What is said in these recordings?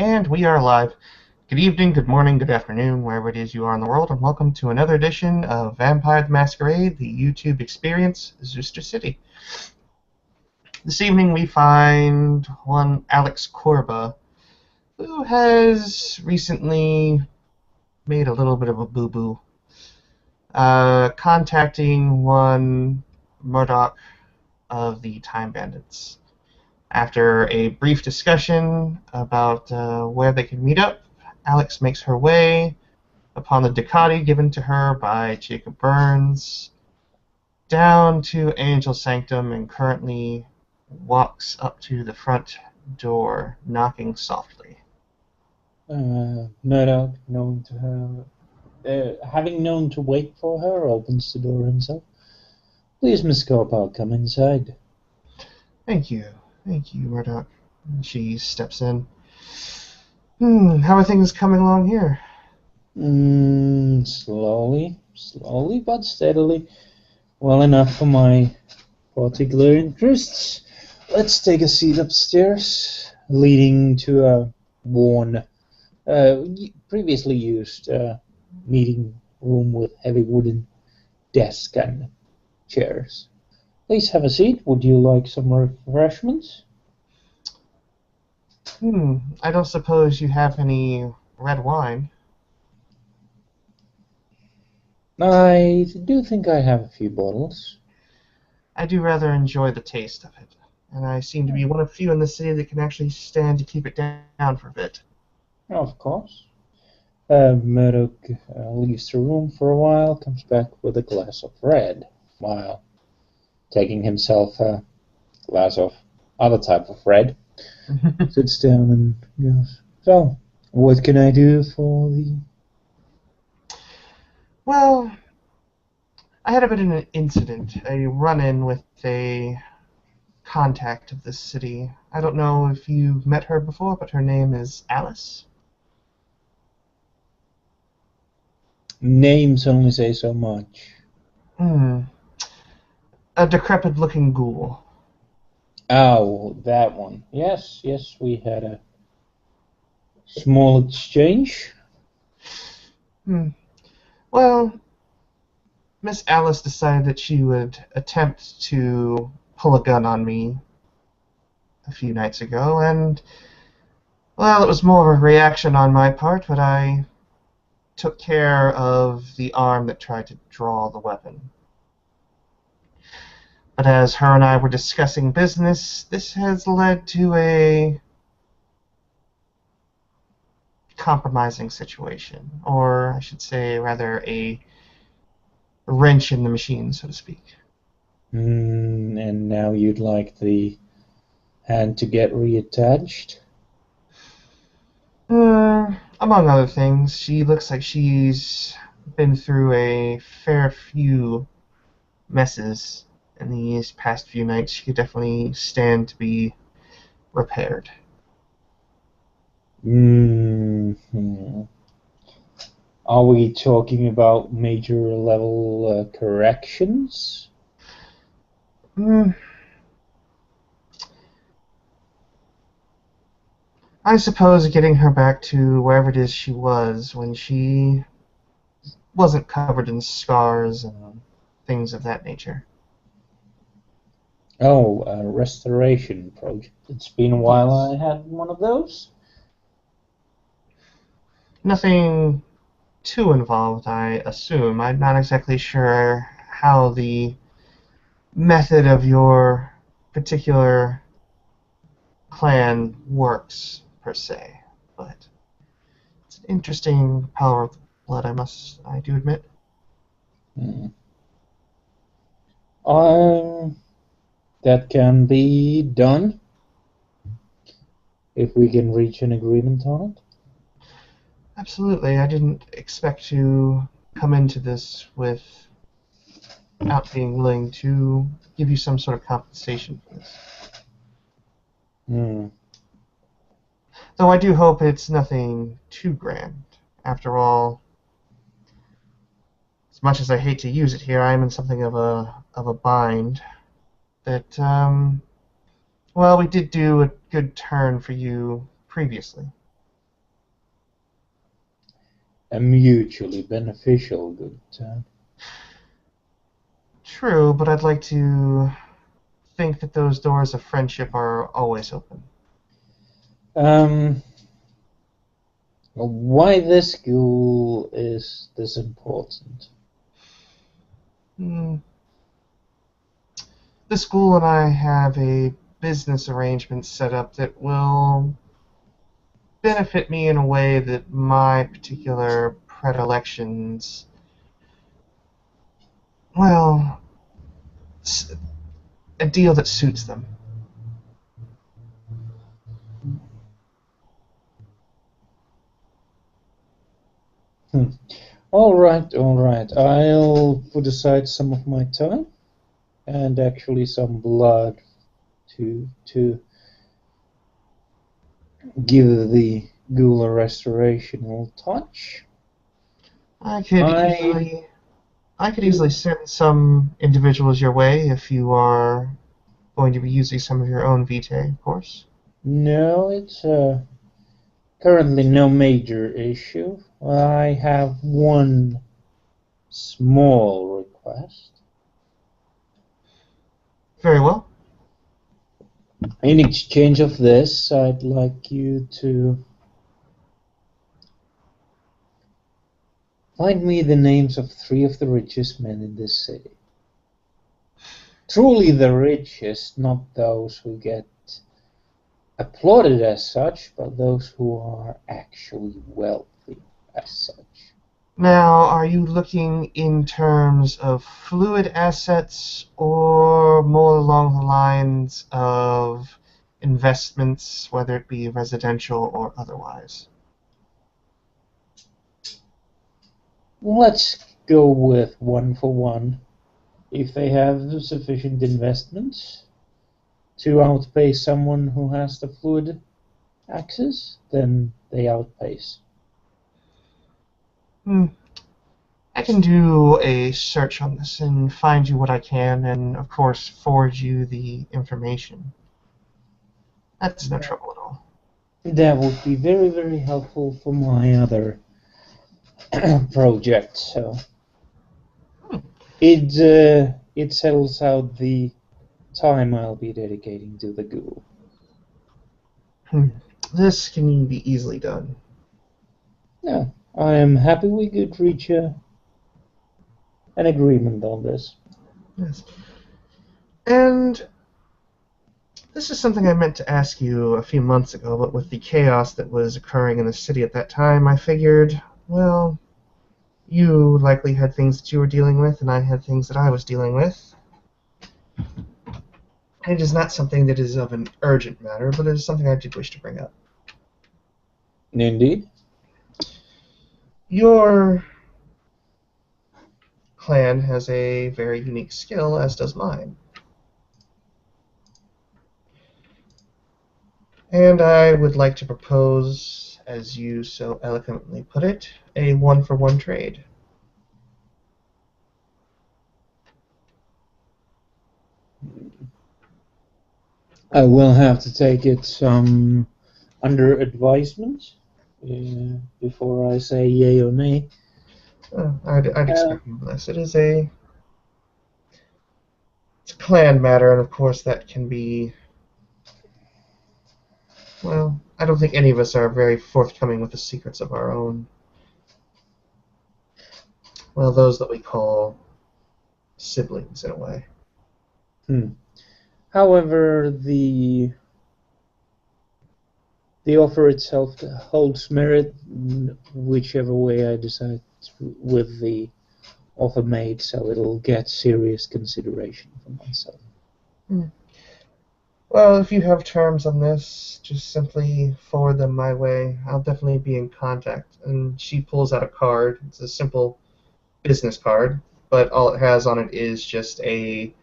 And we are live. Good evening, good morning, good afternoon, wherever it is you are in the world, and welcome to another edition of Vampire the Masquerade, the YouTube experience, Zooster City. This evening we find one Alex Korba, who has recently made a little bit of a boo-boo, contacting one Murdoch of the Time Bandits. After a brief discussion about where they can meet up, Alex makes her way upon the Ducati given to her by Jacob Burns down to Angel Sanctum and currently walks up to the front door, knocking softly. Murdoch, having known to wait for her, opens the door himself. Please, Miss Korba, come inside. Thank you, Murdoch. She steps in. How are things coming along here? Slowly but steadily. Well enough for my particular interests. Let's take a seat upstairs, leading to a worn, previously used meeting room with heavy wooden desk and chairs. Please have a seat. Would you like some refreshments? I don't suppose you have any red wine? I do think I have a few bottles. I do rather enjoy the taste of it, and I seem to be one of few in the city that can actually stand to keep it down for a bit. Of course. Murdoch leaves the room for a while, comes back with a glass of red, while taking himself a glass of other type of red, sits down and goes, "So, what can I do for the..." Well, I had a bit of an incident, a run-in with a contact of this city. I don't know if you've met her before, but her name is Alice. Names only say so much. A decrepit-looking ghoul. Oh, that one. Yes, we had a small exchange. Well, Miss Alice decided that she would attempt to pull a gun on me a few nights ago, and, well, it was more of a reaction on my part, but I took care of the arm that tried to draw the weapon. But as her and I were discussing business, this has led to a compromising situation, or I should say, rather, a wrench in the machine, so to speak. And now you'd like the hand to get reattached? Among other things, she looks like she's been through a fair few messes in these past few nights. She could definitely stand to be repaired. Are we talking about major level corrections? I suppose getting her back to wherever it is she was when she wasn't covered in scars and things of that nature. Oh, a restoration project. It's been a while I had one of those. Nothing too involved, I assume. I'm not exactly sure how the method of your particular clan works, per se, but it's an interesting power of the blood, I do admit. That can be done if we can reach an agreement on it. Absolutely. I didn't expect to come into this without being willing to give you some sort of compensation for this. Though I do hope it's nothing too grand. After all, as much as I hate to use it here, I am in something of a bind. That, well, we did do a good turn for you previously. a mutually beneficial good turn. True, but I'd like to think that those doors of friendship are always open. Um, why this ghoul is this important? Hmm. The school and I have a business arrangement set up that will benefit me in a way that my particular predilections, well, a deal that suits them. Hmm. All right, all right. I'll put aside some of my time and actually some blood to give the ghoul a restorational touch. I could I easily, I could easily send some individuals your way if you are going to be using some of your own vitae, of course. no, it's currently no major issue. I have one small request. Very well. In exchange of this, I'd like you to find me the names of 3 of the richest men in this city. Truly the richest, not those who get applauded as such, but those who are actually wealthy as such. Now, are you looking in terms of fluid assets or more along the lines of investments, whether it be residential or otherwise? Let's go with 1 for 1. If they have sufficient investments to outpace someone who has the fluid access, then they outpace. Hmm. I can do a search on this and find you what I can, and of course, forward you the information. That's no trouble at all. That would be very, very helpful for my other project. So Hmm. it settles out the time I'll be dedicating to the ghoul. Hmm. This can be easily done. Yeah, I am happy we could reach an agreement on this. Yes. And this is something I meant to ask you a few months ago, but with the chaos that was occurring in the city at that time, I figured, well, you likely had things that you were dealing with, and I had things that I was dealing with. It is not something that is of an urgent matter, but it is something I did wish to bring up. Indeed. Your clan has a very unique skill, as does mine. And I would like to propose, as you so eloquently put it, a one-for-one trade. I will have to take it under advisement before I say yay or nay. I'd Uh, expect less. It's a clan matter, and of course that can be. Well, I don't think any of us are very forthcoming with the secrets of our own. Well, those that we call siblings, in a way. hmm. However, the offer itself holds merit, whichever way I decide with the offer made, so it'll get serious consideration for myself. Hmm. Well, if you have terms on this, just simply forward them my way. I'll definitely be in contact. And she pulls out a card. It's a simple business card, but all it has on it is just a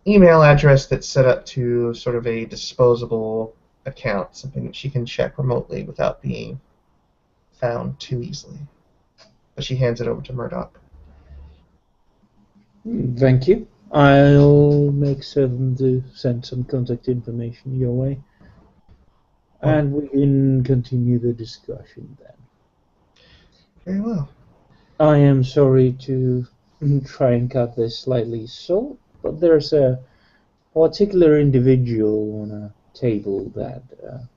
email address that's set up to sort of a disposable account, something that she can check remotely without being found too easily. But she hands it over to Murdoch. Thank you. I'll make certain to send some contact information your way, Well, and we can continue the discussion then. Very well. I am sorry to try and cut this slightly short, but there's a particular individual on a table that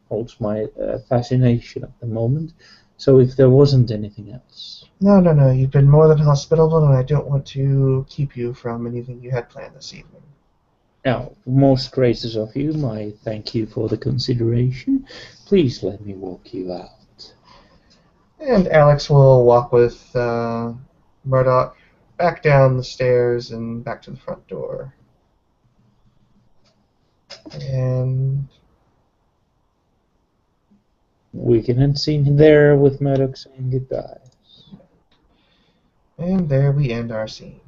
holds my fascination at the moment. So if there wasn't anything else. No, no, no. You've been more than hospitable, and I don't want to keep you from anything you had planned this evening. Now, most gracious of you, I thank you for the consideration. Please let me walk you out. And Alex will walk with Murdoch back down the stairs and back to the front door. And We can end scene there with Maddox saying goodbye. there we end our scene.